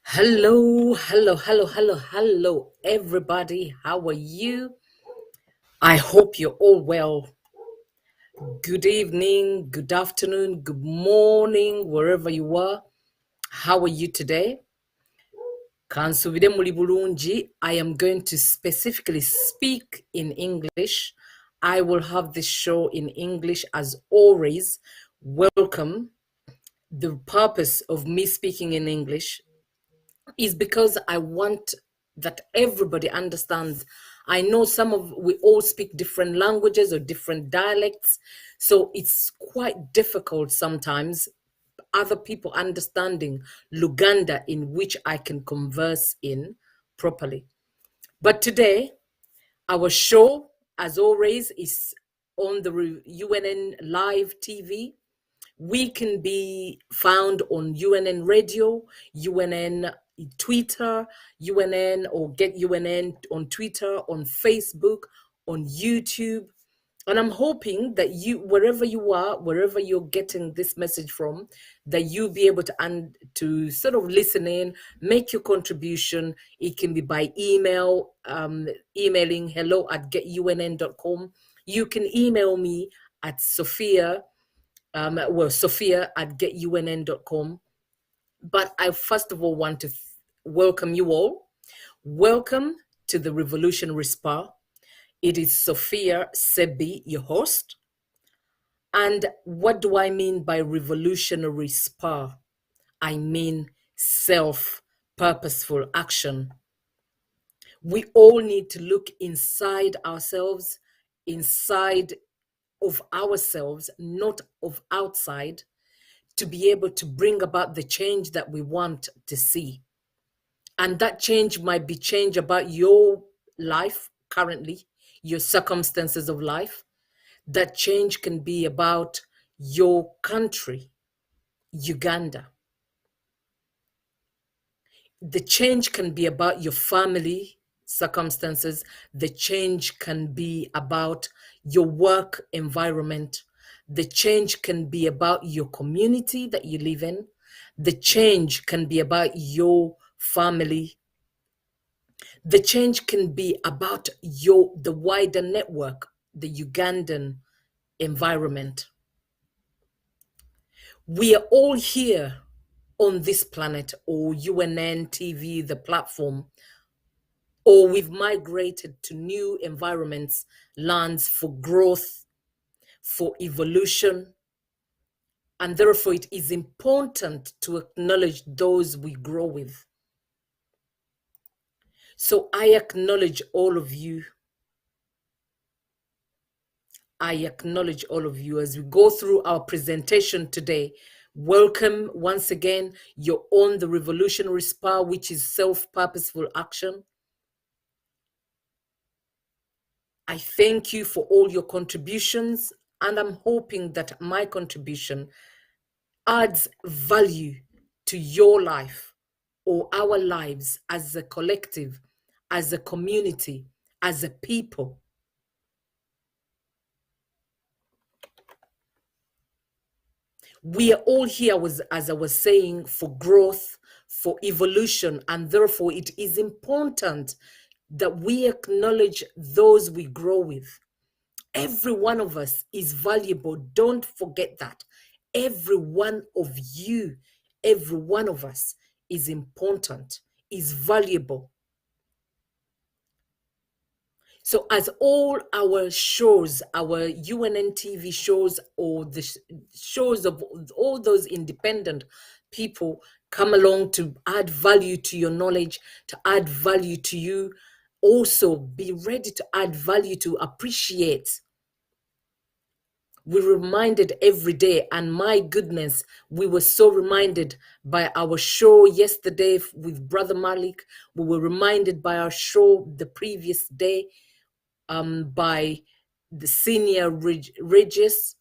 Hello, everybody. How are you? I hope you're all well. Good evening, good afternoon, good morning, wherever you are. How are you today? Kansubire muri bulungi. I am going to specifically speak in English. I will have this show in English as always. Welcome. The purpose of me speaking in English is because I want that everybody understands. I know we all speak different languages or different dialects, so it's quite difficult sometimes other people understanding Luganda in which I can converse in properly. But today, our show, as always, is on the UNN live TV. We can be found on UNN Radio, UNN Twitter, UNN or Get UNN on Twitter, on Facebook, on YouTube. And I'm hoping that you, wherever you are, wherever you're getting this message from, that you'll be able to sort of listen in, make your contribution. It can be by email, emailing hello@getunn.com. You can email me at Sophia at getunn.com. But I first of all want to welcome you all. Welcome to the Revolutionary Spa. It is Sophia Sebi, your host. And what do I mean by revolutionary spa? I mean self-purposeful action. We all need to look inside ourselves, inside of ourselves, not of outside, to be able to bring about the change that we want to see. And that change might be change about your life currently, your circumstances of life. That change can be about your country, Uganda. The change can be about your family circumstances. The change can be about your work environment. The change can be about your community that you live in. The change can be about your family. The change can be about the wider network, the Ugandan environment. We are all here on this planet, or UNN TV, the platform, or we've migrated to new environments, lands for growth, for evolution. And therefore, it is important to acknowledge those we grow with. So I acknowledge all of you. I acknowledge all of you as we go through our presentation today. Welcome once again. You're on the Revolutionary Spa, which is self-purposeful action. I thank you for all your contributions, and I'm hoping that my contribution adds value to your life or our lives as a collective, as a community, as a people. We are all here, as I was saying, for growth, for evolution, and therefore it is important that we acknowledge those we grow with. Every one of us is valuable. Don't forget that. Every one of you, every one of us is important, is valuable. So as all our shows, our UNN TV shows, or the shows of all those independent people come along to add value to your knowledge, to add value to you, also be ready to add value, to appreciate. We're reminded every day, and my goodness, we were so reminded by our show yesterday with Brother Malik. We were reminded by our show the previous day by the senior Regius,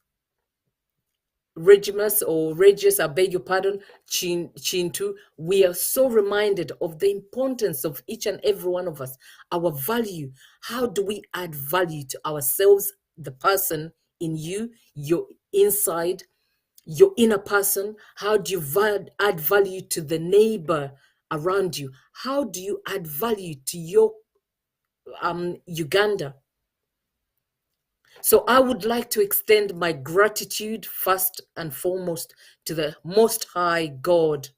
I beg your pardon, Chintu. We are so reminded of the importance of each and every one of us, our value. How do we add value to ourselves, the person in you, your inside, your inner person? How do you add value to the neighbor around you? How do you add value to your Uganda? So I would like to extend my gratitude first and foremost to the Most High God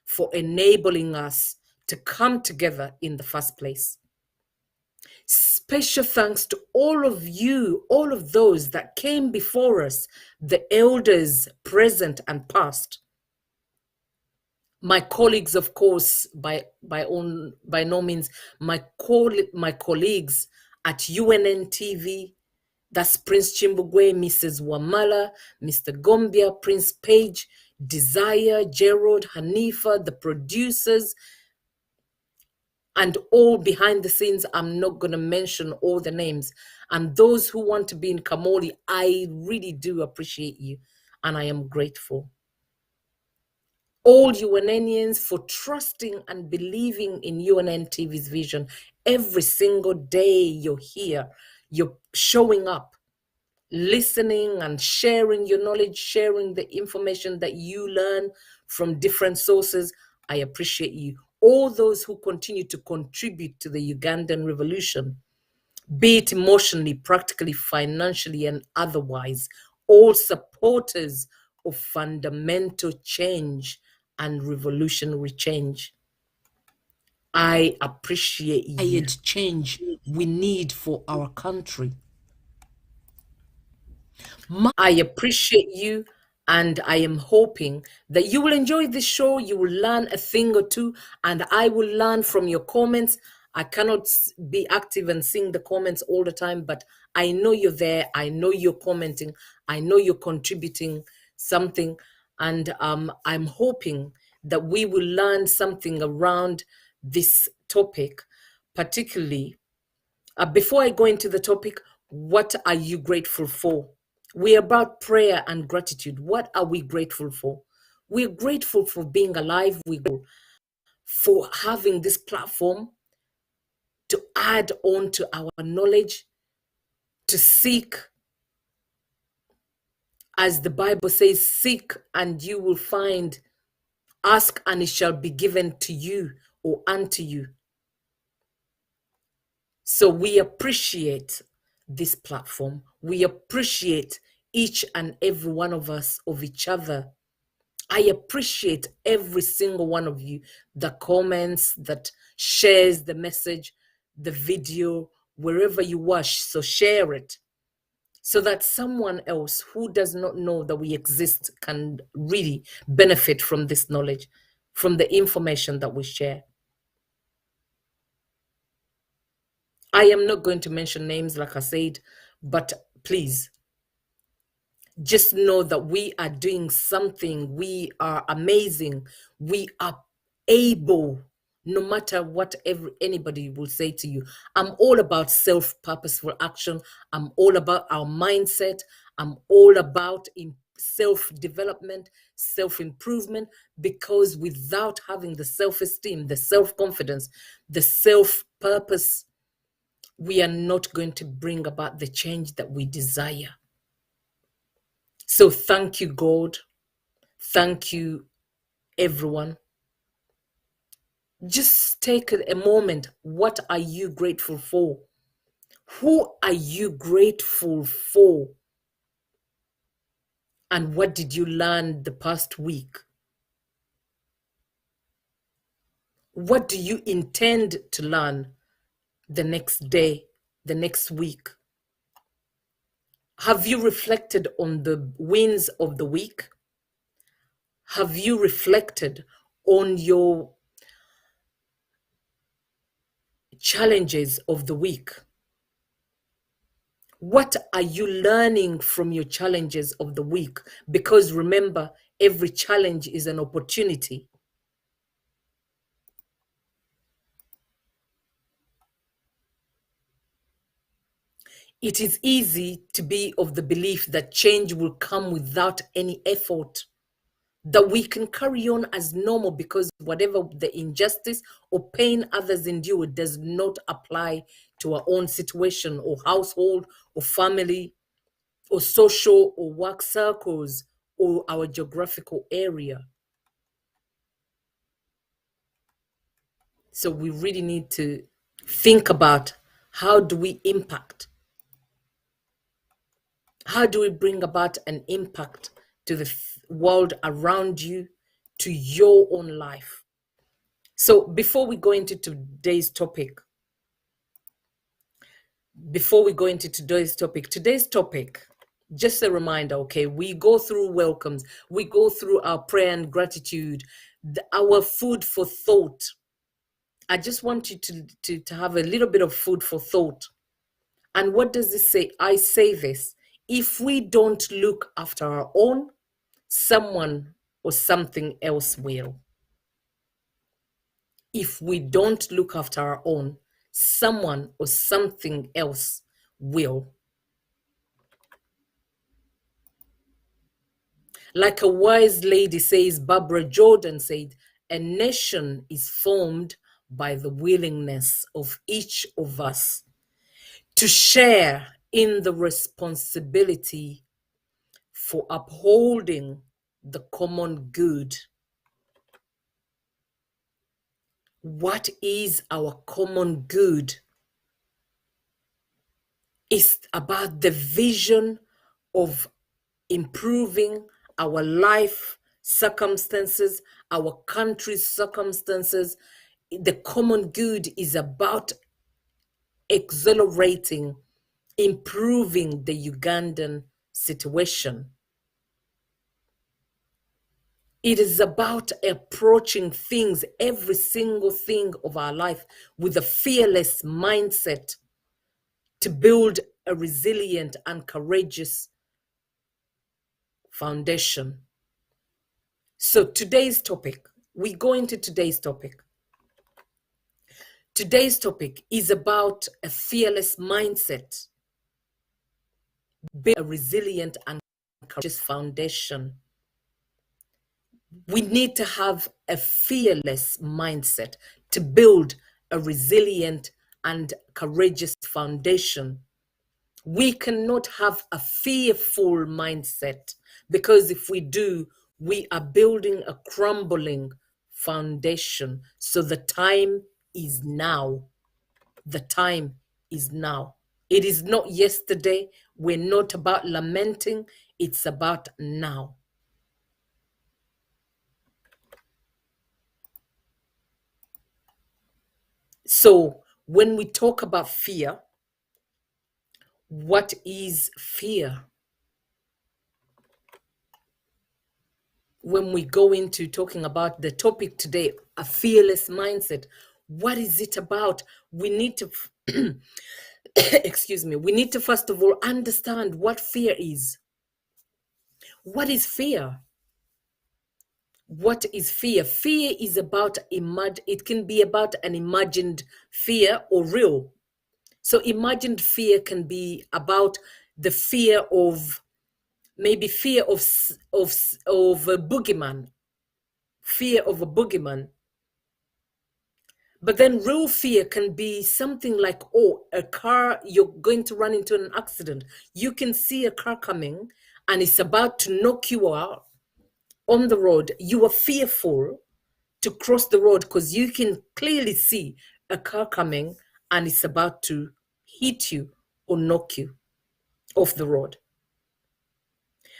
for enabling us to come together in the first place. Special thanks to all of you, all of those that came before us, the elders present and past. My colleagues, of course, by no means, my colleagues at UNN TV, that's Prince Chimbugwe, Mrs. Wamala, Mr. Gombia, Prince Page, Desire, Gerald, Hanifa, the producers, and all behind the scenes. I'm not going to mention all the names. And those who want to be in Kamoli, I really do appreciate you, and I am grateful. All UNNians for trusting and believing in UNN TV's vision. Every single day you're here, you're showing up, listening and sharing your knowledge, sharing the information that you learn from different sources. I appreciate you. All those who continue to contribute to the Ugandan revolution, be it emotionally, practically, financially, and otherwise, all supporters of fundamental change and revolutionary change. I appreciate you. Change we need for our country. I appreciate you, and I am hoping that you will enjoy this show. You will learn a thing or two, and I will learn from your comments. I cannot be active and seeing the comments all the time, but I know you're there. I know you're commenting. I know you're contributing something, and I'm hoping that we will learn something around this topic, particularly. Before I go into the topic, what are you grateful for? We're about prayer and gratitude. What are we grateful for? We're grateful for being alive. We're grateful for having this platform to add on to our knowledge, to seek, as the Bible says, seek and you will find, ask and it shall be given to you or unto you. So we appreciate this platform. We appreciate each and every one of us, of each other. I appreciate every single one of you that comments, that shares the message, the video, wherever you watch. So share it so that someone else who does not know that we exist can really benefit from this knowledge, from the information that we share. I am not going to mention names, like I said, but please just know that we are doing something. We are amazing. We are able, no matter what anybody will say to you. I'm all about self-purposeful action. I'm all about our mindset. I'm all about self-development, self-improvement, because without having the self-esteem, the self-confidence, the self-purpose, we are not going to bring about the change that we desire. So thank you, God. Thank you, everyone. Just take a moment. What are you grateful for? Who are you grateful for? And what did you learn the past week? What do you intend to learn the next day, the next week? Have you reflected on the wins of the week? Have you reflected on your challenges of the week? What are you learning from your challenges of the week? Because remember, every challenge is an opportunity. It is easy to be of the belief that change will come without any effort, that we can carry on as normal because whatever the injustice or pain others endure does not apply to our own situation or household or family or social or work circles or our geographical area. So we really need to think about how do we impact, how do we bring about an impact to the world around you, to your own life. So before we go into today's topic, just a reminder, okay, we go through welcomes, we go through our prayer and gratitude, our food for thought. I just want you to have a little bit of food for thought. And what does this say? I say this: if we don't look after our own, someone or something else will. If we don't look after our own, someone or something else will. Like a wise lady says, Barbara Jordan said, a nation is formed by the willingness of each of us to share in the responsibility for upholding the common good. What is our common good? It's about the vision of improving our life circumstances, our country's circumstances. The common good is about accelerating, improving the Ugandan situation. It is about approaching things, every single thing of our life, with a fearless mindset to build a resilient and courageous foundation. So we go into today's topic. Today's topic is about a fearless mindset, build a resilient and courageous foundation. We need to have a fearless mindset to build a resilient and courageous foundation. We cannot have a fearful mindset, because if we do, we are building a crumbling foundation. So the time is now. The time is now. It is not yesterday. We're not about lamenting. It's about now. So when we talk about fear, what is fear? When we go into talking about the topic today, a fearless mindset, what is it about? We need to, excuse me, we need to first of all understand what fear is. What is fear? What is fear? Fear is about, it can be about an imagined fear or real. So imagined fear can be about the fear of, maybe fear of a boogeyman, fear of a boogeyman. But then real fear can be something like, oh, a car, you're going to run into an accident. You can see a car coming and it's about to knock you out on the road. You are fearful to cross the road because you can clearly see a car coming and it's about to hit you or knock you off the road.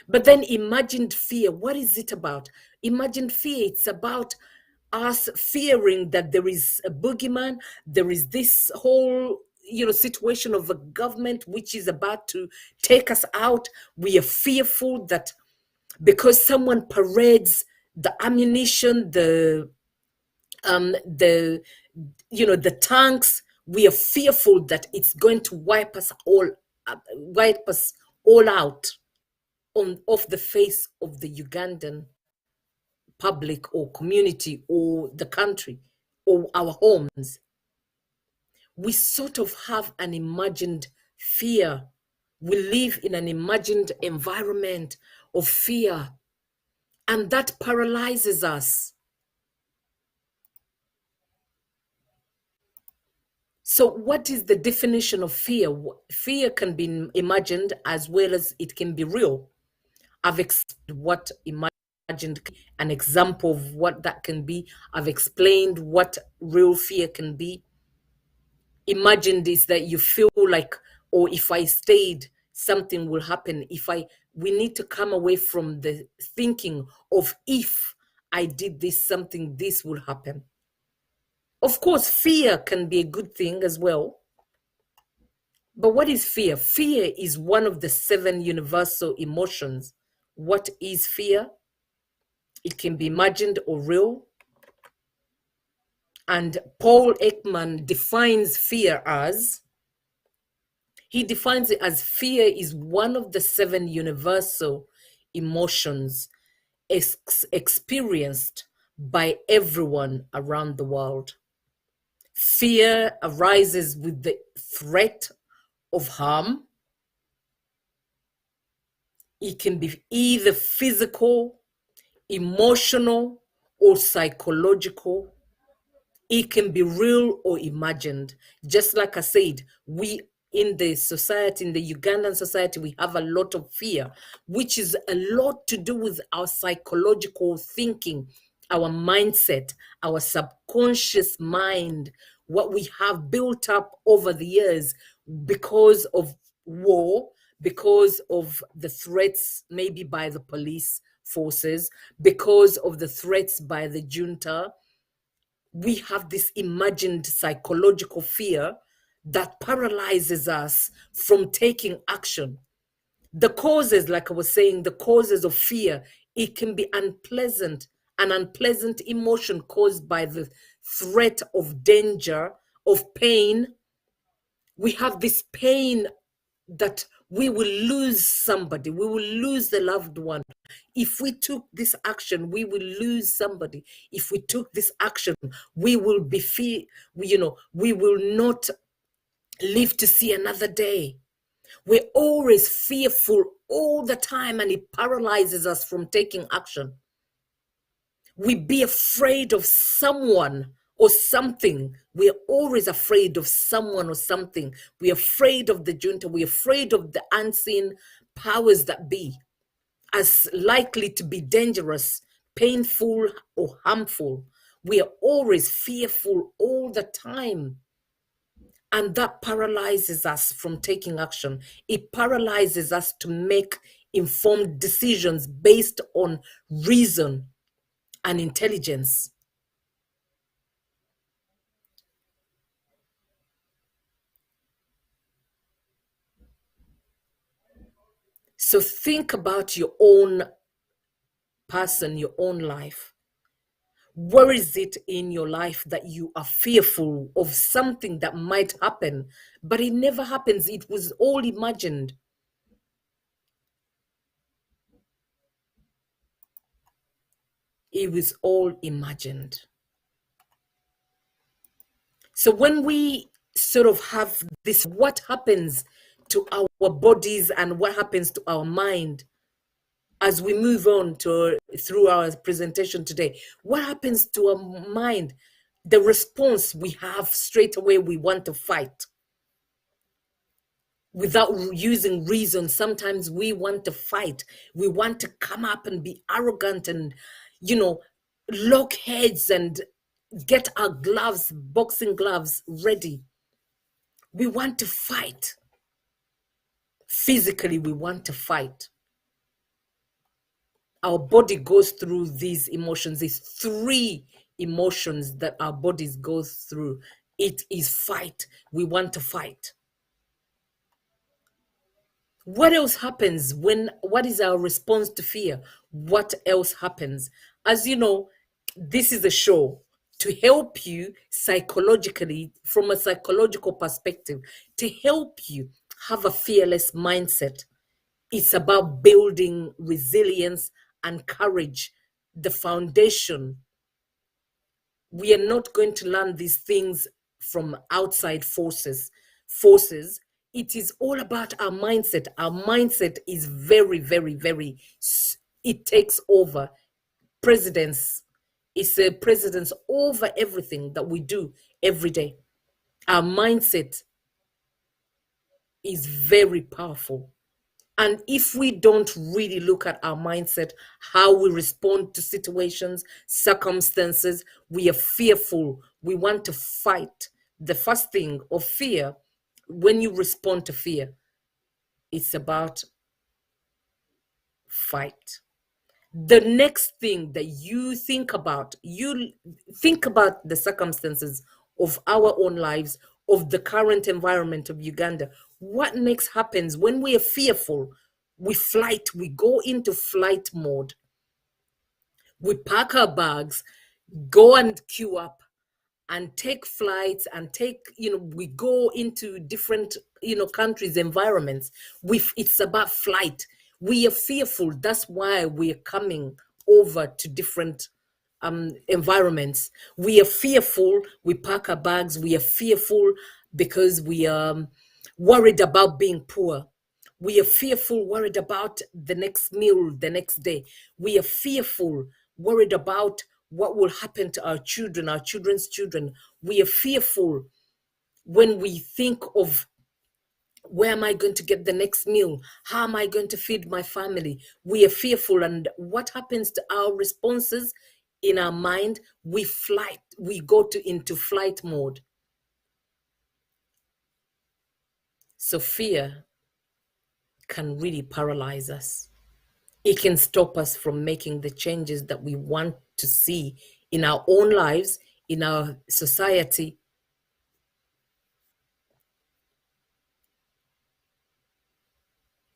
But then imagined fear, what is it about? Imagined fear, it's about us fearing that there is a boogeyman, there is this whole situation of a government which is about to take us out. We are fearful that because someone parades the ammunition, the tanks, we are fearful that it's going to wipe us all out off the face of the Ugandan public or community or the country or our homes. We sort of have an imagined fear. We live in an imagined environment of fear, and that paralyzes us. So what is the definition of fear? Fear can be imagined as well as it can be real. I've explained what imagined imagined an example of what that can be. I've explained what real fear can be. Imagine this, that you feel like, or if I stayed, something will happen. We need to come away from the thinking of, if I did this, something, this will happen. Of course, fear can be a good thing as well. But what is fear? Fear is one of the 7 universal emotions. What is fear? It can be imagined or real. And Paul Ekman defines fear as, he defines it as, fear is one of the 7 universal emotions experienced by everyone around the world. Fear arises with the threat of harm. It can be either physical, emotional, or psychological. It can be real or imagined. Just like I said, we in the society, in the Ugandan society, we have a lot of fear, which is a lot to do with our psychological thinking, our mindset, our subconscious mind, what we have built up over the years because of war, because of the threats maybe by the police forces, because of the threats by the junta. We have this imagined psychological fear that paralyzes us from taking action. The causes, like I was saying, the causes of fear, it can be unpleasant, an unpleasant emotion caused by the threat of danger, of pain. We have this pain that we will lose somebody, we will lose the loved one. If we took this action, we will lose somebody. If we took this action, we will be we will not live to see another day. We're always fearful all the time, and it paralyzes us from taking action. We be afraid of someone or something. We're always afraid of someone or something. We're afraid of the junta. We're afraid of the unseen powers that be, as likely to be dangerous, painful, or harmful. We are always fearful all the time. And that paralyzes us from taking action. It paralyzes us to make informed decisions based on reason and intelligence. So think about your own person, your own life. Where is it in your life that you are fearful of something that might happen, but it never happens? It was all imagined. It was all imagined. So when we sort of have this, what happens to our bodies and what happens to our mind as we move on through our presentation today? What happens to our mind? The response we have straight away, we want to fight without using reason. Sometimes we want to fight. We want to come up and be arrogant and, lock heads and get our gloves, boxing gloves ready. We want to fight. Physically, we want to fight. Our body goes through these emotions, these 3 emotions that our bodies go through. It is fight. We want to fight. What else happens what is our response to fear? What else happens? As you know, this is a show to help you psychologically, from a psychological perspective, to help you have a fearless mindset. It's about building resilience and courage, the foundation. We are not going to learn these things from outside forces. It is all about our mindset. Our mindset is very, very, very, it takes over precedence. It's a precedence over everything that we do every day. Our mindset is very powerful. And if we don't really look at our mindset, how we respond to situations, circumstances, we are fearful. We want to fight. The first thing of fear, when you respond to fear, it's about fight. The next thing that you think about the circumstances of our own lives, of the current environment of Uganda. What next happens when we are fearful? We go into flight mode. We pack our bags, go and queue up, and take flights, and we go into different countries, environments. It's about flight. We are fearful. That's why we're coming over to different environments. We are fearful. We pack our bags. We are fearful because we are worried about being poor. We are fearful, worried about the next meal the next day. We are fearful, worried about what will happen to our children, our children's children. We are fearful when we think of, where am I going to get the next meal? How am I going to feed my family? We are fearful. And what happens to our responses in our mind? We go into flight mode. So fear can really paralyze us. It can stop us from making the changes that we want to see in our own lives, in our society.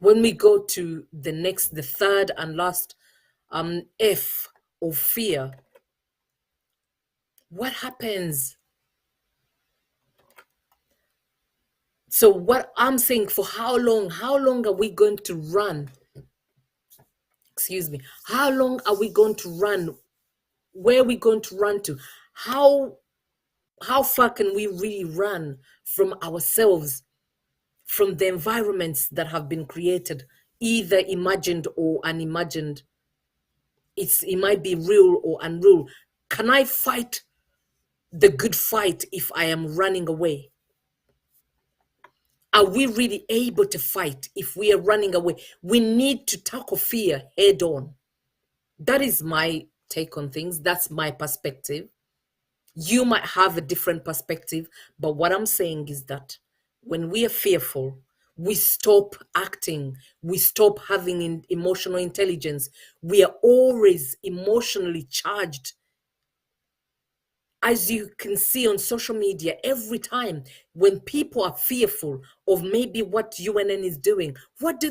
When we go to the third and last F of fear, what happens? So what I'm saying, for how long are we going to run? Excuse me. How long are we going to run? Where are we going to run to? How far can we really run from ourselves, from the environments that have been created, either imagined or unimagined? It might be real or unreal. Can I fight the good fight if I am running away? Are we really able to fight if we are running away? We need to tackle fear head on. That is my take on things. That's my perspective. You might have a different perspective, but what I'm saying is that when we are fearful, we stop acting, we stop having emotional intelligence. We are always emotionally charged. As you can see on social media, every time when people are fearful of maybe what UNN is doing, what do?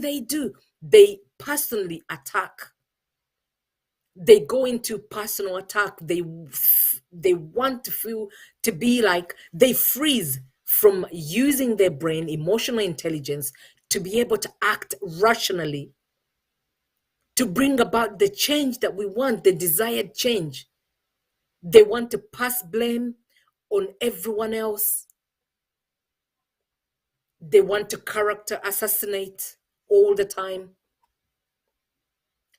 They personally attack. They go into personal attack. They want to feel, to be like, they freeze from using their brain, emotional intelligence, to be able to act rationally, to bring about the change that we want, the desired change. They want to pass blame on everyone else. They want to character assassinate all the time.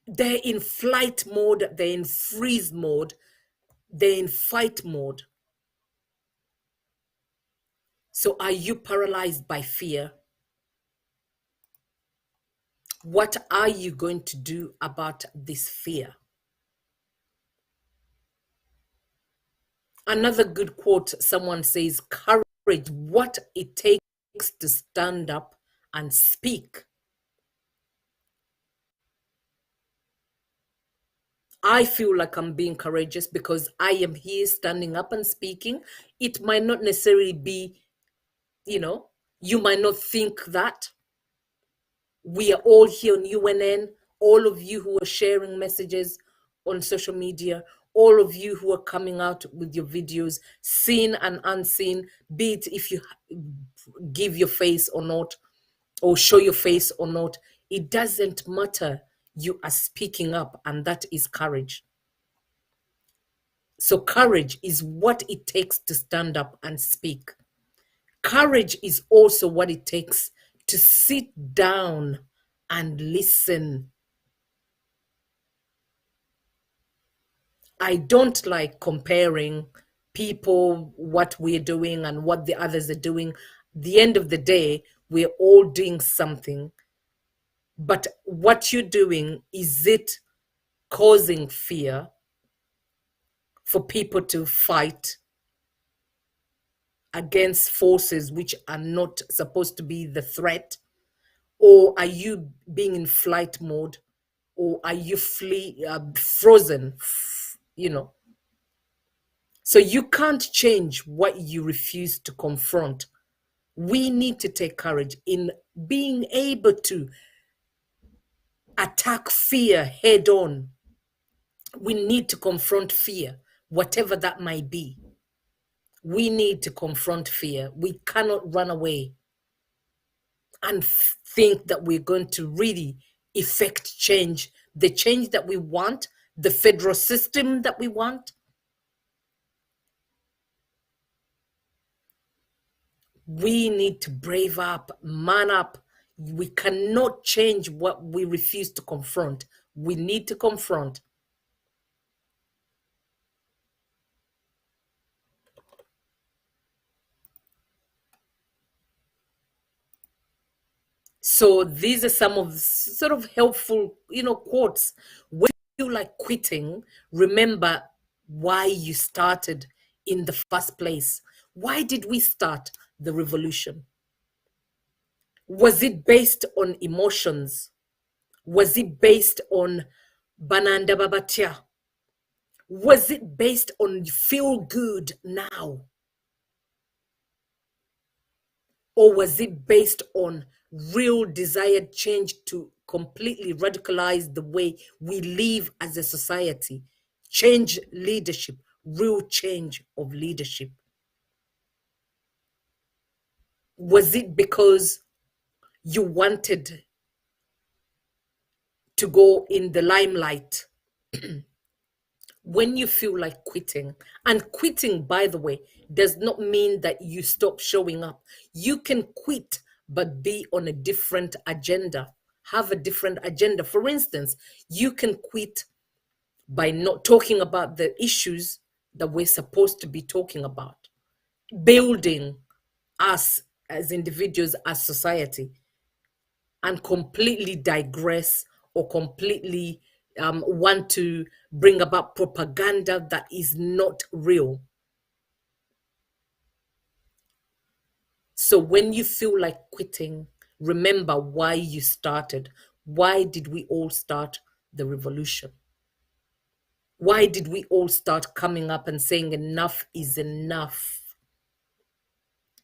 They're in flight mode, they're in freeze mode, they're in fight mode. So are you paralyzed by fear? What are you going to do about this fear? Another good quote, someone says, courage, what it takes to stand up and speak. I feel like I'm being courageous because I am here standing up and speaking. It might not necessarily be, you might not think that. We are all here on UNN, all of you who are sharing messages on social media, all of you who are coming out with your videos, seen and unseen, be it if you give your face or not, or show your face or not, it doesn't matter. You are speaking up, and that is courage. So courage is what it takes to stand up and speak. Courage is also what it takes to sit down and listen. I don't like comparing people, what we're doing and what the others are doing. The end of the day, we're all doing something But what you're doing, is it causing fear for people to fight against forces which are not supposed to be the threat? Or are you being in flight mode? Or are you frozen? You know, so you can't change what you refuse to confront. We need to take courage in being able to attack fear head on. We need to confront fear, whatever that might be. We need to confront fear. We cannot run away and think that we're going to really effect change, the change that we want, the federal system that we want. We need to brave up, man up. We cannot change what we refuse to confront. We need to confront. So these are some of the sort of helpful, quotes. When you feel like quitting, remember why you started in the first place. Why did we start the revolution? Was it based on emotions? Was it based on Bananda Babatia? Was it based on feel good now? Or was it based on real desired change to completely radicalize the way we live as a society? Change leadership, real change of leadership. Was it because you wanted to go in the limelight? When you feel like quitting, and quitting, by the way, does not mean that you stop showing up. You can quit, but be on a different agenda, have a different agenda. For instance, you can quit by not talking about the issues that we're supposed to be talking about, building us as individuals, as society, and completely digress or completely want to bring about propaganda that is not real. So when you feel like quitting, remember why you started. Why did we all start the revolution? Why did we all start coming up and saying enough is enough?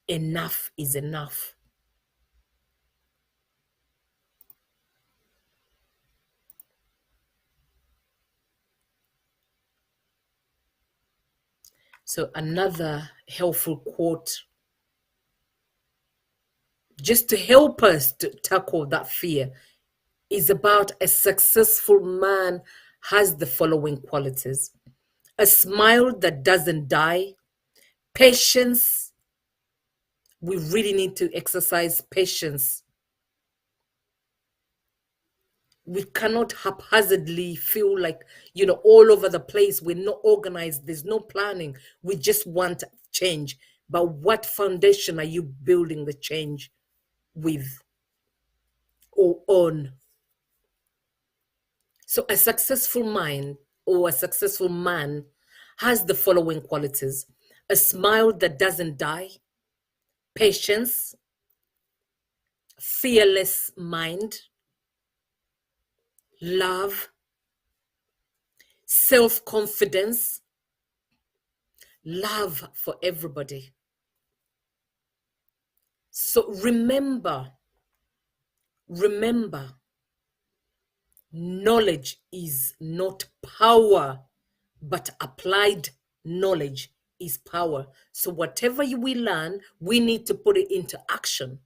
Enough is enough. So another helpful quote, just to help us to tackle that fear, is about a successful man has the following qualities: a smile that doesn't die, patience. We really need to exercise patience. We cannot haphazardly feel like, all over the place. We're not organized. There's no planning. We just want change. But what foundation are you building the change with or on? So a successful mind or a successful man has the following qualities: a smile that doesn't die, patience, fearless mind, love, self-confidence, love for everybody. So remember, knowledge is not power, but applied knowledge is power. So whatever we learn, we need to put it into action.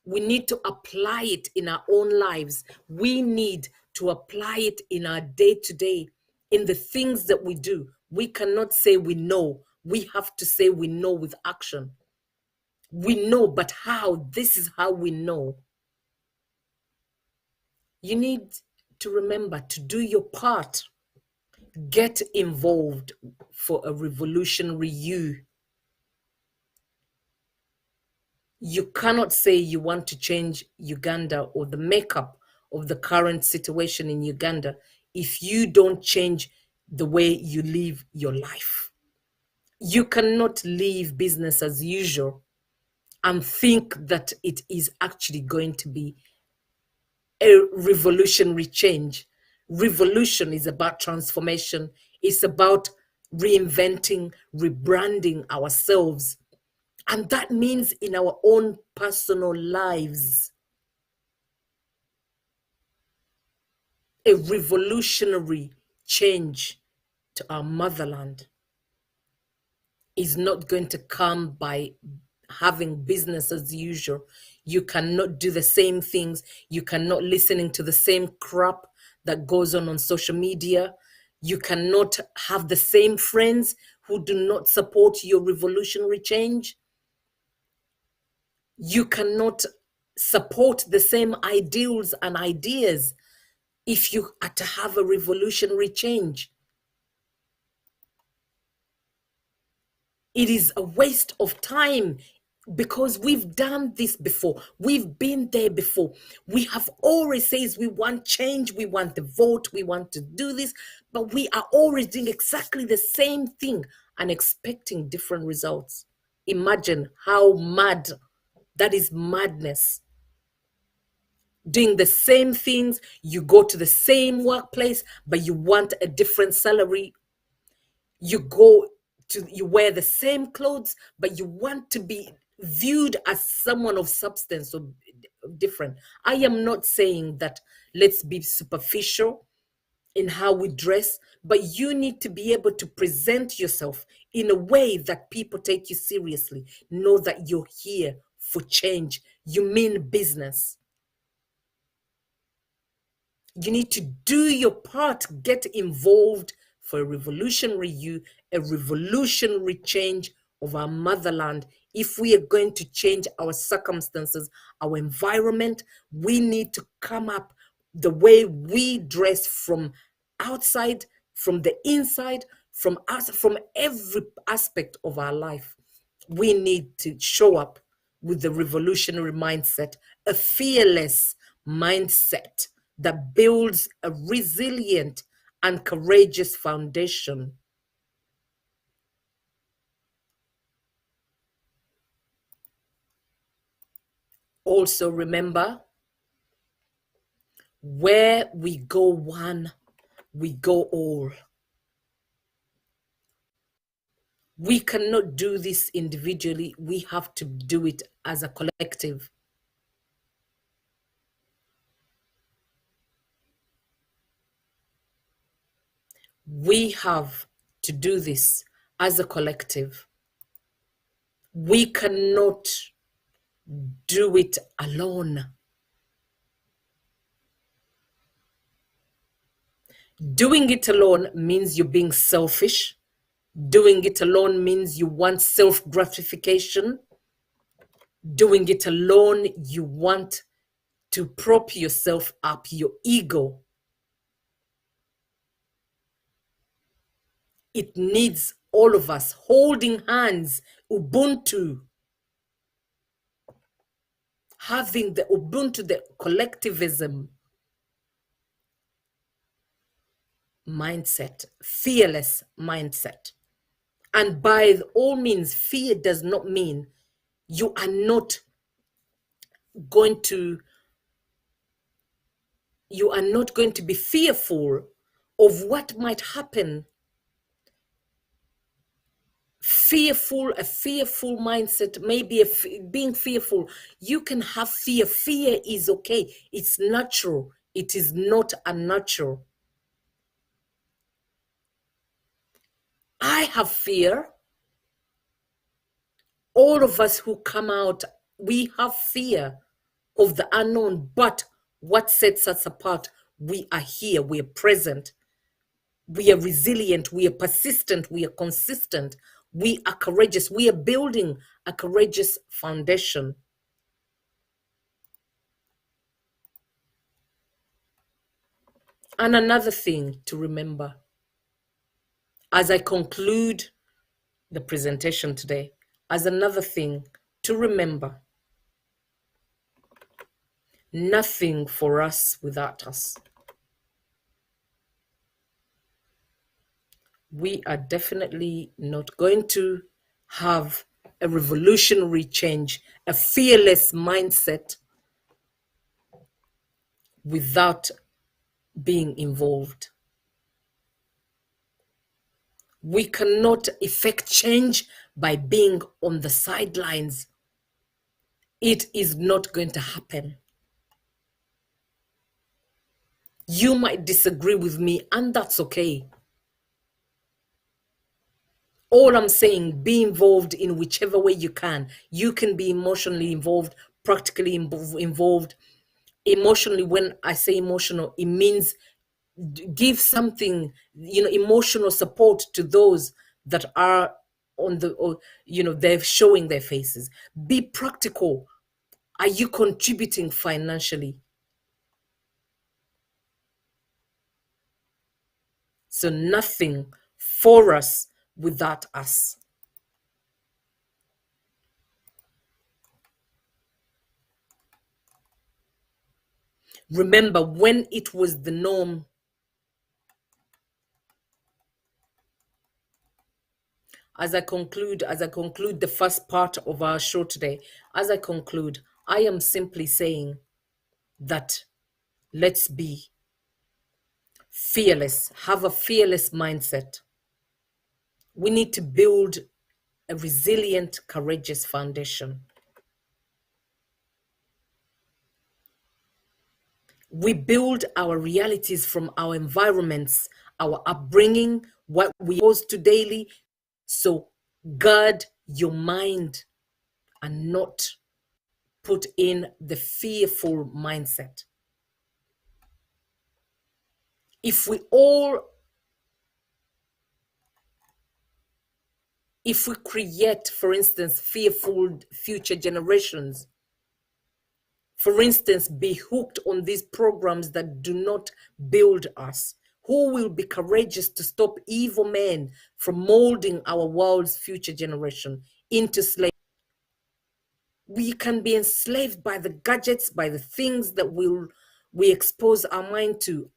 We need to apply it in our own lives. We need to apply it in our day to day, in the things that we do. We cannot say we know. We have to say we know with action. We know, but how? This is how we know. You need to remember to do your part. Get involved for a revolutionary you. You cannot say you want to change Uganda or the makeup of the current situation in Uganda if you don't change the way you live your life. You cannot live business as usual and think that it is actually going to be a revolutionary change. Revolution is about transformation, it's about reinventing, rebranding ourselves. And that means in our own personal lives. A revolutionary change to our motherland is not going to come by having business as usual. You cannot do the same things. You cannot listening to the same crap that goes on social media. You cannot have the same friends who do not support your revolutionary change. You cannot support the same ideals and ideas if you are to have a revolutionary change. It is a waste of time because we've done this before. We've been there before. We have always said we want change, we want the vote, we want to do this, but we are always doing exactly the same thing and expecting different results. Imagine how mad that is. Madness. Doing the same things, you go to the same workplace, but you want a different salary. You wear the same clothes, but you want to be viewed as someone of substance or different. I am not saying that let's be superficial in how we dress, but you need to be able to present yourself in a way that people take you seriously, know that you're here for change, you mean business. You need to do your part, get involved for a revolutionary change of our motherland. If we are going to change our circumstances, our environment, we need to come up the way we dress from outside, from the inside, from us, from every aspect of our life. We need to show up with the revolutionary mindset, a fearless mindset that builds a resilient and courageous foundation. Also, remember, where we go one, we go all. We cannot do this individually, we have to do it as a collective. We have to do this as a collective. We cannot do it alone. Doing it alone means you're being selfish. Doing it alone means you want self gratification. Doing it alone, you want to prop yourself up, your ego. It needs all of us holding hands, Ubuntu, having the Ubuntu, the collectivism mindset, fearless mindset. And by all means, fear does not mean you are not going to be fearful of what might happen. A fearful mindset, maybe being fearful. You can have fear. Fear is okay. It's natural. It is not unnatural. I have fear. All of us who come out, we have fear of the unknown, but what sets us apart? We are here, we are present, we are resilient, we are persistent, we are consistent, we are courageous, we are building a courageous foundation. And another thing to remember as I conclude the presentation today, as another thing to remember, nothing for us without us. We are definitely not going to have a revolutionary change, a fearless mindset without being involved. We cannot effect change by being on the sidelines. It is not going to happen. You might disagree with me, and that's okay. All I'm saying, be involved in whichever way you can. You can be emotionally involved, practically involved. Emotionally, when I say emotional, it means give something, emotional support to those that are on the, or, they're showing their faces. Be practical. Are you contributing financially? So nothing for us without us. Remember, when it was the norm, as I conclude the first part of our show today, as I conclude, I am simply saying that let's be fearless, have a fearless mindset. We need to build a resilient, courageous foundation. We build our realities from our environments, our upbringing, what we expose to daily. So guard your mind and not put in the fearful mindset. If we all, if we create, for instance, fearful future generations, for instance, be hooked on these programs that do not build us, who will be courageous to stop evil men from molding our world's future generation into slavery? We can be enslaved by the gadgets, by the things that we expose our mind to.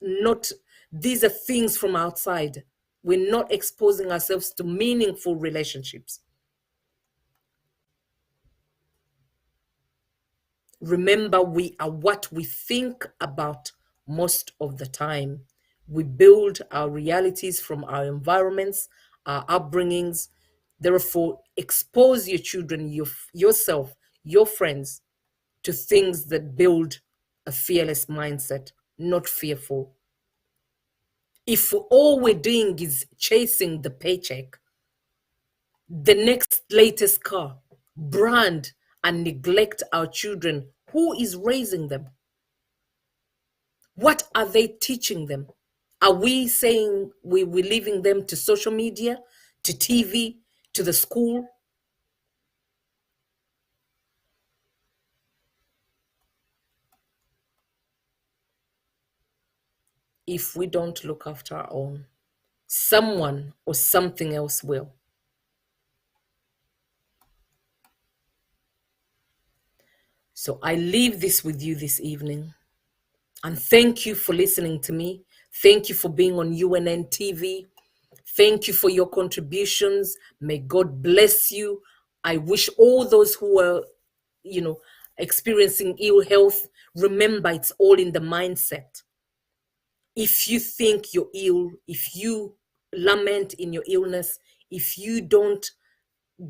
Not, these are things from outside. We're not exposing ourselves to meaningful relationships. Remember, we are what we think about most of the time. We build our realities from our environments, our upbringings. Therefore, expose your children, yourself, your friends to things that build a fearless mindset, not fearful. If all we're doing is chasing the paycheck, the next latest car, brand, and neglect our children, who is raising them? What are they teaching them? Are we saying we're leaving them to social media, to TV, to the school? If we don't look after our own, someone or something else will. So I leave this with you this evening. And thank you for listening to me. Thank you for being on UNN TV. Thank you for your contributions. May God bless you. I wish all those who are, you know, experiencing ill health, remember it's all in the mindset. If you think you're ill, if you lament in your illness, if you don't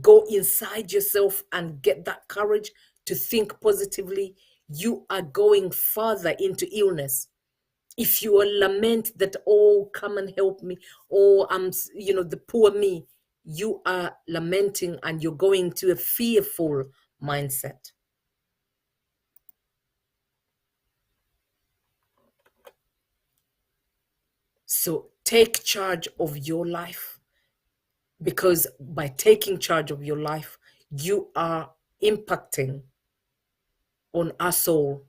go inside yourself and get that courage to think positively, you are going further into illness. If you are lament that, oh, come and help me, or the poor me, you are lamenting and you're going to a fearful mindset. So take charge of your life, because by taking charge of your life, you are impacting on us all.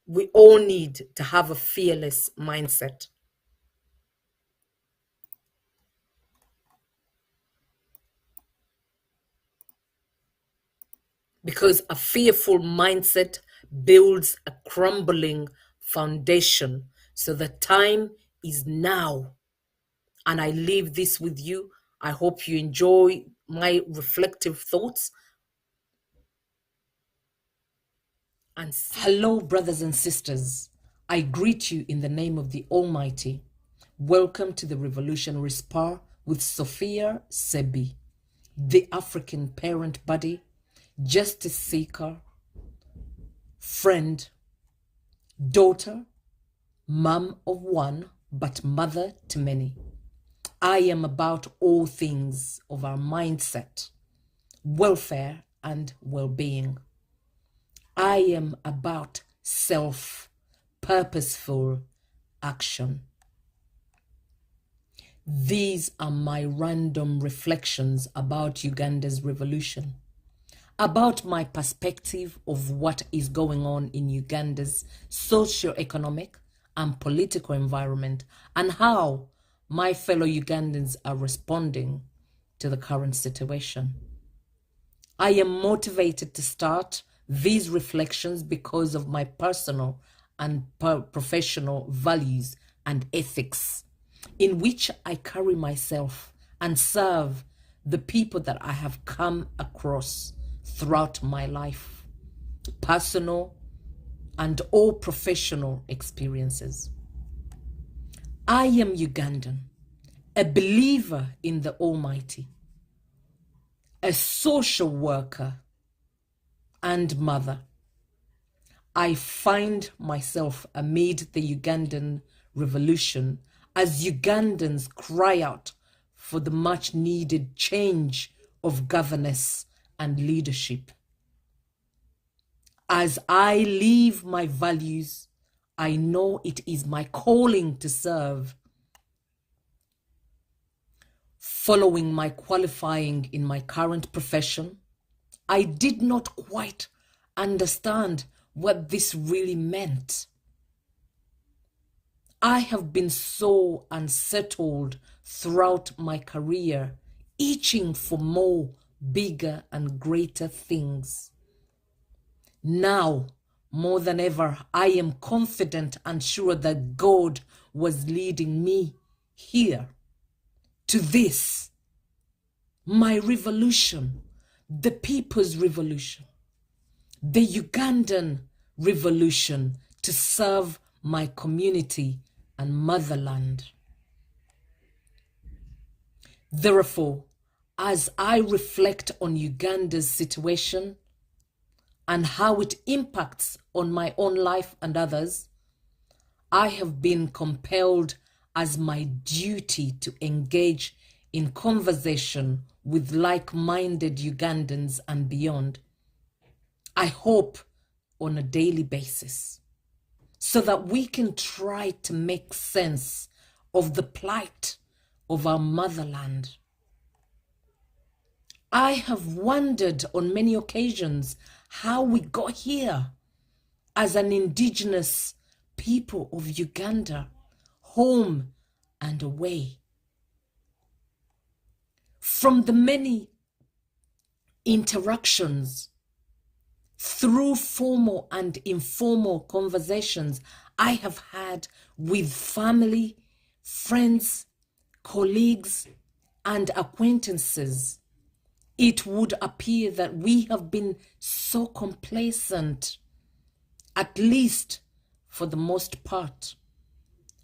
We all need to have a fearless mindset, because a fearful mindset builds a crumbling foundation. So the time is now. And I leave this with you. I hope you enjoy my reflective thoughts. And hello, brothers and sisters. I greet you in the name of the Almighty. Welcome to the Revolutionary Spa with Sophia Sebi, the African parent body, justice seeker, friend, daughter, mom of one, but mother to many. I am about all things of our mindset, welfare, and well-being. I am about self-purposeful action. These are my random reflections about Uganda's revolution, about my perspective of what is going on in Uganda's socio-economic and political environment, and how my fellow Ugandans are responding to the current situation. I am motivated to start these reflections because of my personal and professional values and ethics, in which I carry myself and serve the people that I have come across throughout my life, personal and all professional experiences. I am Ugandan, a believer in the Almighty, a social worker and mother. I find myself amid the Ugandan revolution as Ugandans cry out for the much needed change of governance and leadership. As I live my values, I know it is my calling to serve. Following my qualifying in my current profession, I did not quite understand what this really meant. I have been so unsettled throughout my career, itching for more, bigger and greater things. Now, more than ever, I am confident and sure that God was leading me here to this, my revolution, the people's revolution, the Ugandan revolution, to serve my community and motherland. Therefore, as I reflect on Uganda's situation and how it impacts on my own life and others, I have been compelled as my duty to engage in conversation with like-minded Ugandans and beyond. I hope on a daily basis, so that we can try to make sense of the plight of our motherland. I have wondered on many occasions how we got here as an indigenous people of Uganda, home and away. From the many interactions through formal and informal conversations I have had with family, friends, colleagues, and acquaintances, it would appear that we have been so complacent, at least for the most part,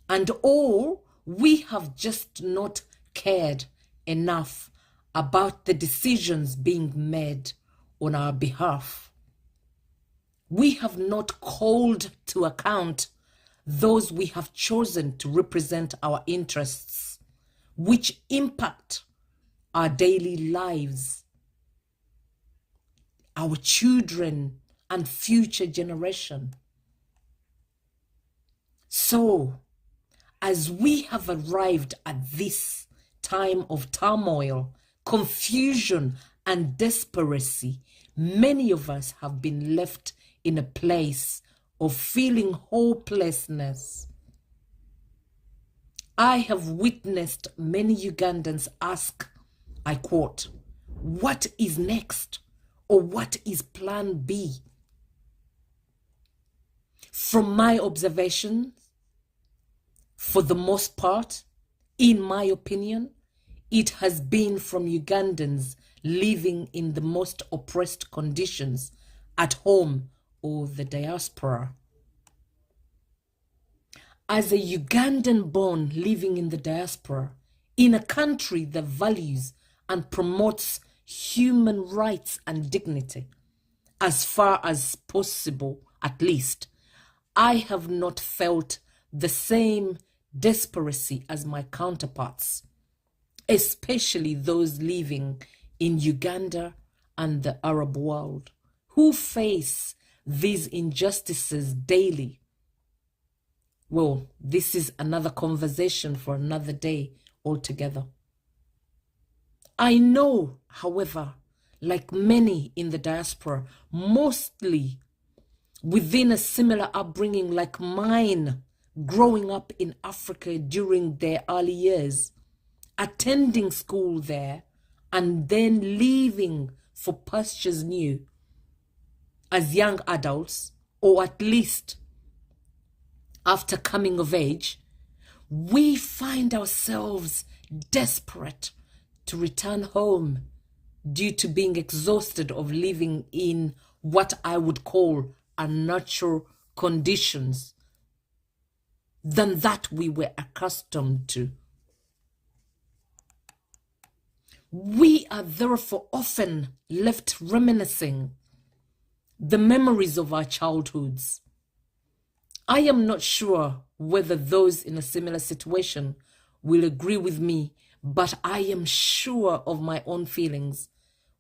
and all we have just not cared enough about the decisions being made on our behalf. We have not called to account those we have chosen to represent our interests, which impact our daily lives, our children and future generation. So, as we have arrived at this time of turmoil, confusion, and desperation, many of us have been left in a place of feeling hopelessness. I have witnessed many Ugandans ask, I quote, "What is next?" or "What is plan B?" From my observation, for the most part, in my opinion, it has been from Ugandans living in the most oppressed conditions at home or the diaspora. As a Ugandan born living in the diaspora, in a country that values and promotes human rights and dignity, as far as possible at least, I have not felt the same desperation as my counterparts, especially those living in Uganda and the Arab world, who face these injustices daily. Well, this is another conversation for another day altogether. I know, however, like many in the diaspora, mostly within a similar upbringing like mine, growing up in Africa during their early years, attending school there, and then leaving for pastures new as young adults, or at least after coming of age, we find ourselves desperate to return home due to being exhausted of living in what I would call unnatural conditions than that we were accustomed to. We are therefore often left reminiscing the memories of our childhoods. I am not sure whether those in a similar situation will agree with me, but I am sure of my own feelings,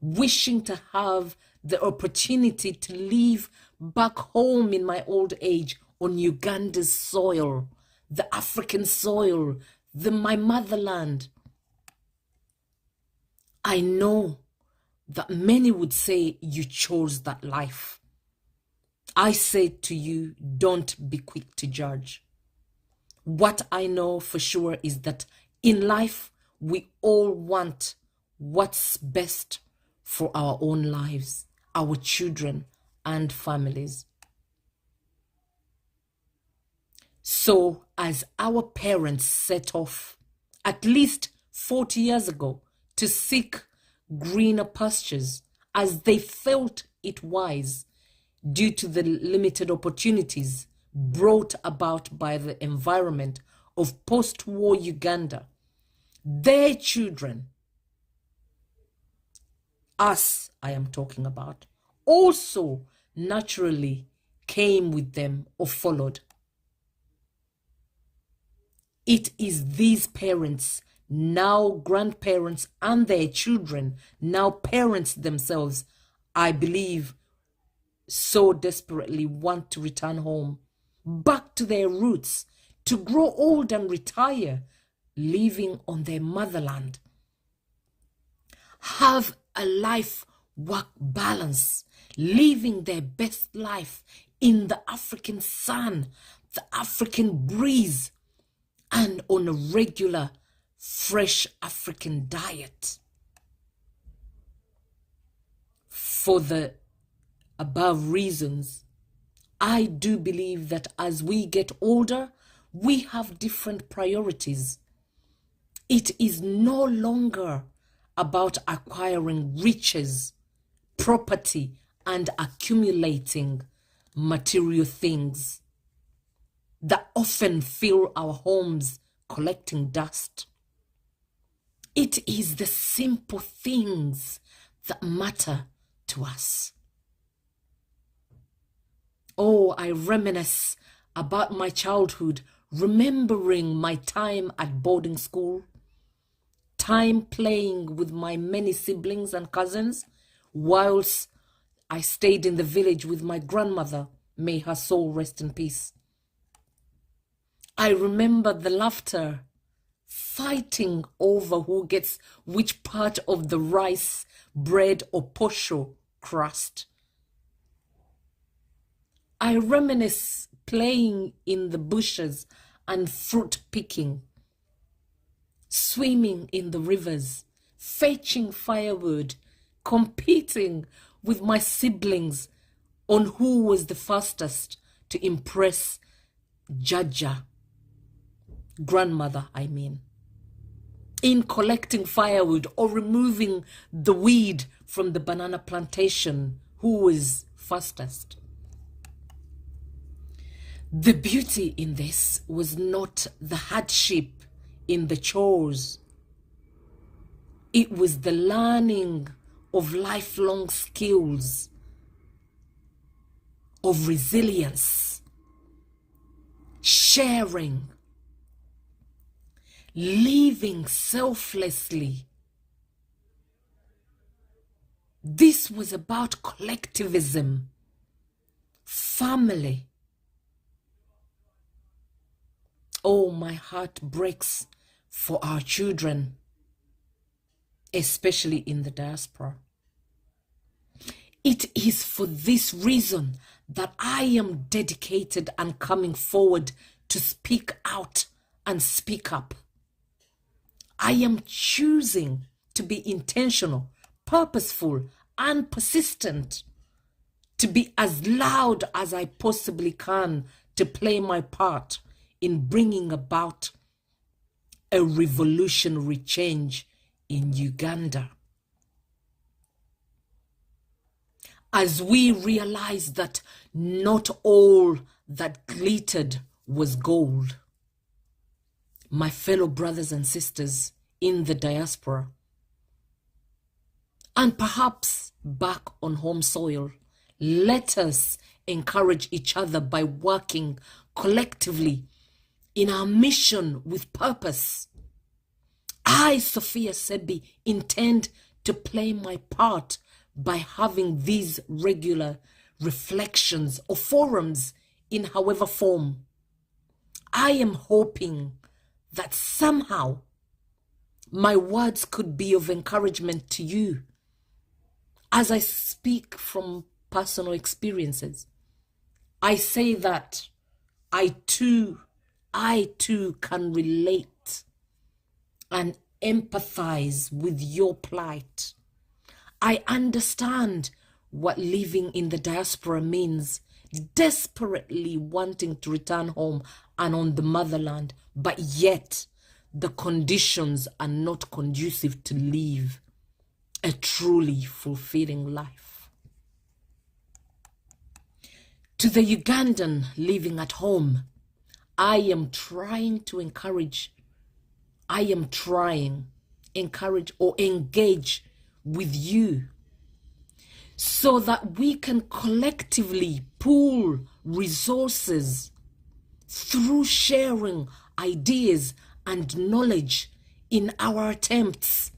wishing to have the opportunity to live back home in my old age on Uganda's soil, the African soil, my motherland. I know that many would say you chose that life. I say to you, don't be quick to judge. What I know for sure is that in life, we all want what's best for our own lives, our children and families. So as our parents set off at least 40 years ago to seek greener pastures as they felt it wise due to the limited opportunities brought about by the environment of post-war Uganda, their children, us I am talking about, also naturally came with them or followed. It is these parents, now grandparents, and their children, now parents themselves, I believe, so desperately want to return home, back to their roots, to grow old and retire, living on their motherland. Have a life-work balance, living their best life in the African sun, the African breeze, and on a regular, fresh African diet. For the above reasons, I do believe that as we get older, we have different priorities. It is no longer about acquiring riches, property, and accumulating material things that often fill our homes collecting dust. It is the simple things that matter to us. Oh, I reminisce about my childhood, remembering my time at boarding school, time playing with my many siblings and cousins, whilst I stayed in the village with my grandmother, may her soul rest in peace. I remember the laughter, fighting over who gets which part of the rice, bread, or posho crust. I reminisce playing in the bushes and fruit picking, swimming in the rivers, fetching firewood, competing with my siblings on who was the fastest to impress Jaja, grandmother, in collecting firewood or removing the weed from the banana plantation, who was fastest. The beauty in this was not the hardship in the chores. It was the learning of lifelong skills, of resilience, sharing, living selflessly. This was about collectivism, family. Oh, my heart breaks for our children, especially in the diaspora. It is for this reason that I am dedicated and coming forward to speak out and speak up. I am choosing to be intentional, purposeful, and persistent, to be as loud as I possibly can, to play my part in bringing about a revolutionary change in Uganda. As we realize that not all that glittered was gold, my fellow brothers and sisters in the diaspora, and perhaps back on home soil, let us encourage each other by working collectively in our mission with purpose. I, Sophia Sebi, intend to play my part by having these regular reflections or forums in however form. I am hoping that somehow my words could be of encouragement to you as I speak from personal experiences. I say that I too can relate and empathize with your plight. I understand what living in the diaspora means, desperately wanting to return home and on the motherland, but yet the conditions are not conducive to live a truly fulfilling life. To the Ugandan living at home, I am trying to encourage or engage with you so that we can collectively pool resources through sharing ideas and knowledge in our attempts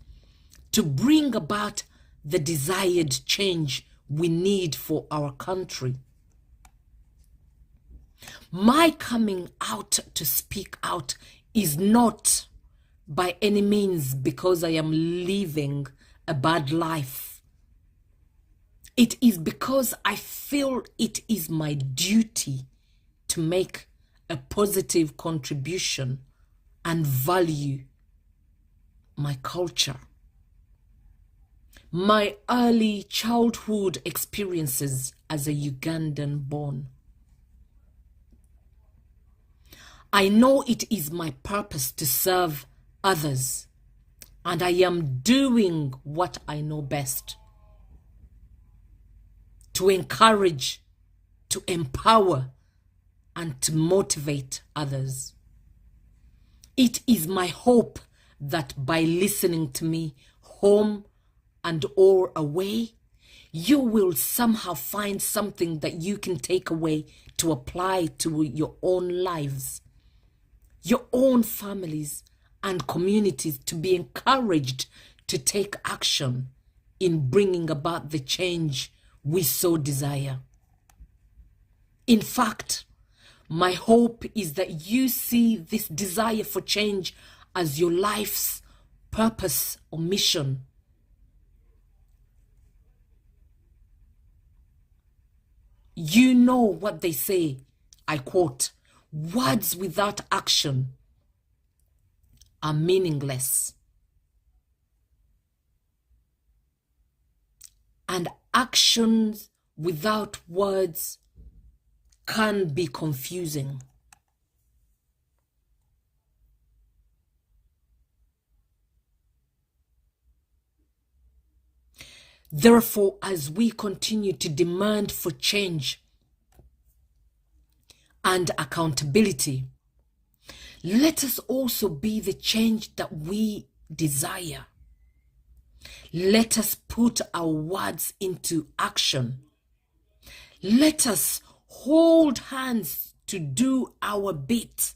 to bring about the desired change we need for our country. My coming out to speak out is not by any means because I am living a bad life. It is because I feel it is my duty to make a positive contribution and value my culture. My early childhood experiences as a Ugandan born. I know it is my purpose to serve others, and I am doing what I know best. To encourage, to empower, and to motivate others. It is my hope that by listening to me, home and or away, you will somehow find something that you can take away to apply to your own lives, your own families and communities, to be encouraged to take action in bringing about the change we so desire. In fact, my hope is that you see this desire for change as your life's purpose or mission. You know what they say, I quote, words without action are meaningless. And actions without words can be confusing. Therefore, as we continue to demand for change and accountability, let us also be the change that we desire. Let us put our words into action. Let us hold hands to do our bit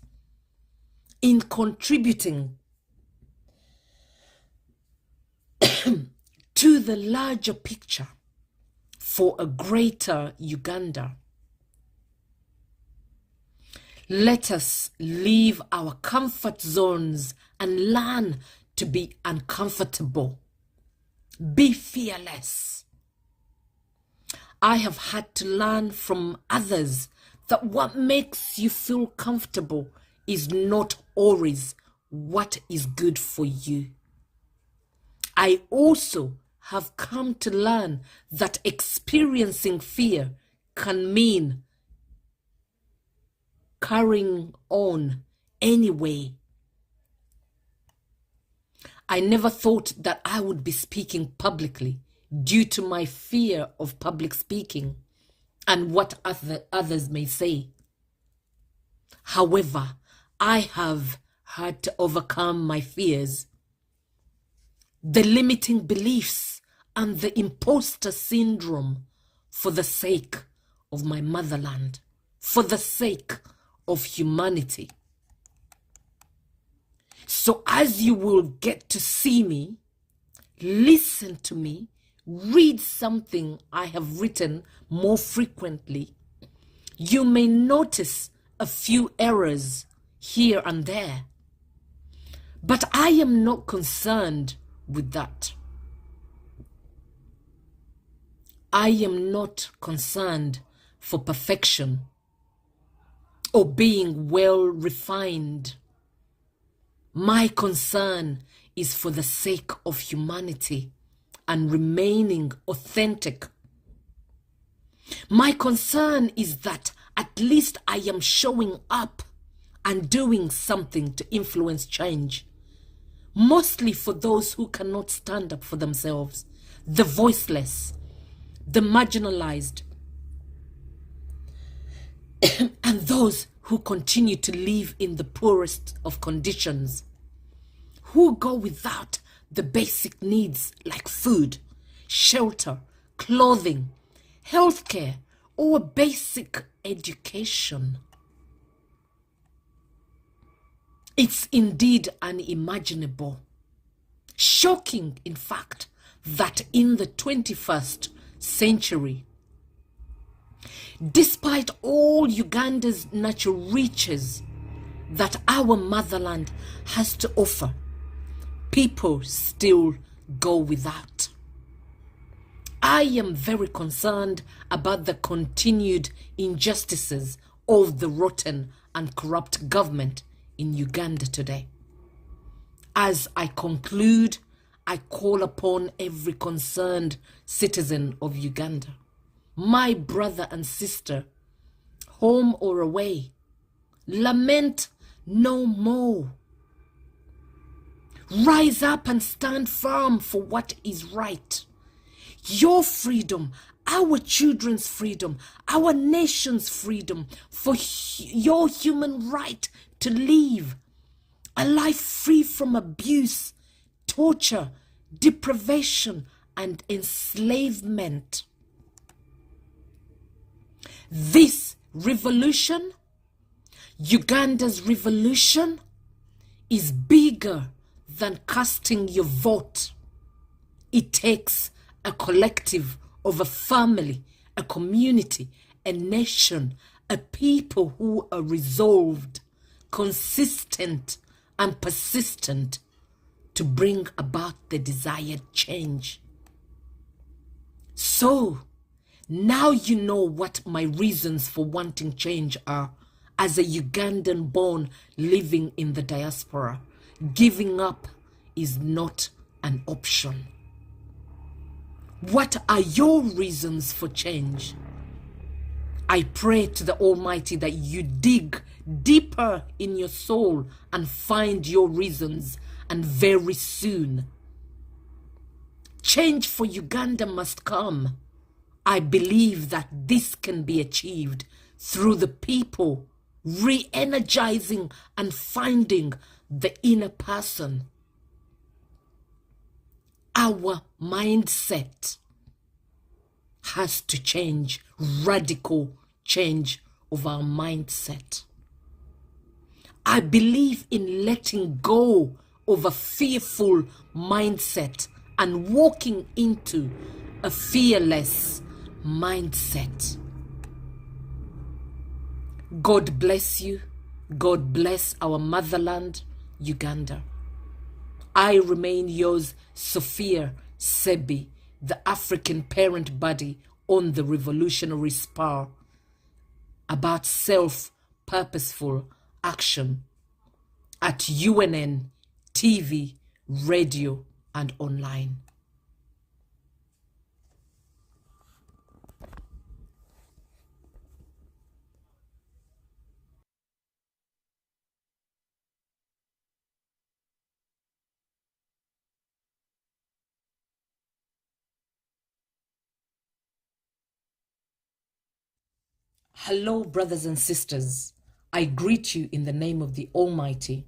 in contributing to the larger picture for a greater Uganda. Let us leave our comfort zones and learn to be uncomfortable. Be fearless. I have had to learn from others that what makes you feel comfortable is not always what is good for you. I also have come to learn that experiencing fear can mean carrying on anyway. I never thought that I would be speaking publicly due to my fear of public speaking and what others may say. However, I have had to overcome my fears, the limiting beliefs, and the imposter syndrome for the sake of my motherland, for the sake of humanity. So as you will get to see me, listen to me, read something I have written more frequently, you may notice a few errors here and there. But I am not concerned with that. I am not concerned for perfection or being well refined. My concern is for the sake of humanity and remaining authentic. My concern is that at least I am showing up and doing something to influence change, mostly for those who cannot stand up for themselves, the voiceless, the marginalized, and those who continue to live in the poorest of conditions, who go without the basic needs like food, shelter, clothing, healthcare, or basic education. It's indeed unimaginable, shocking in fact, that in the 21st century, despite all Uganda's natural riches that our motherland has to offer, people still go without. I am very concerned about the continued injustices of the rotten and corrupt government in Uganda today. As I conclude, I call upon every concerned citizen of Uganda, my brother and sister, home or away, lament no more. Rise up and stand firm for what is right. Your freedom, our children's freedom, our nation's freedom, for your human right to live a life free from abuse, torture, deprivation, and enslavement. This revolution, Uganda's revolution, is bigger than casting your vote. It takes a collective of a family, a community, a nation, a people who are resolved, consistent, and persistent to bring about the desired change. So, now you know what my reasons for wanting change are as a Ugandan born living in the diaspora. Giving up is not an option. What are your reasons for change? I pray to the Almighty that you dig deeper in your soul and find your reasons, and very soon change for Uganda must come. I believe that this can be achieved through the people re-energizing and finding the inner person. Our mindset has to change, radical change of our mindset. I believe in letting go of a fearful mindset and walking into a fearless mindset. God bless you. God bless our motherland, Uganda. I remain yours, Sophia Sebi, the African parent body on the revolutionary spar about self-purposeful action at UNN, TV, radio, and online. Hello, brothers and sisters. I greet you in the name of the Almighty.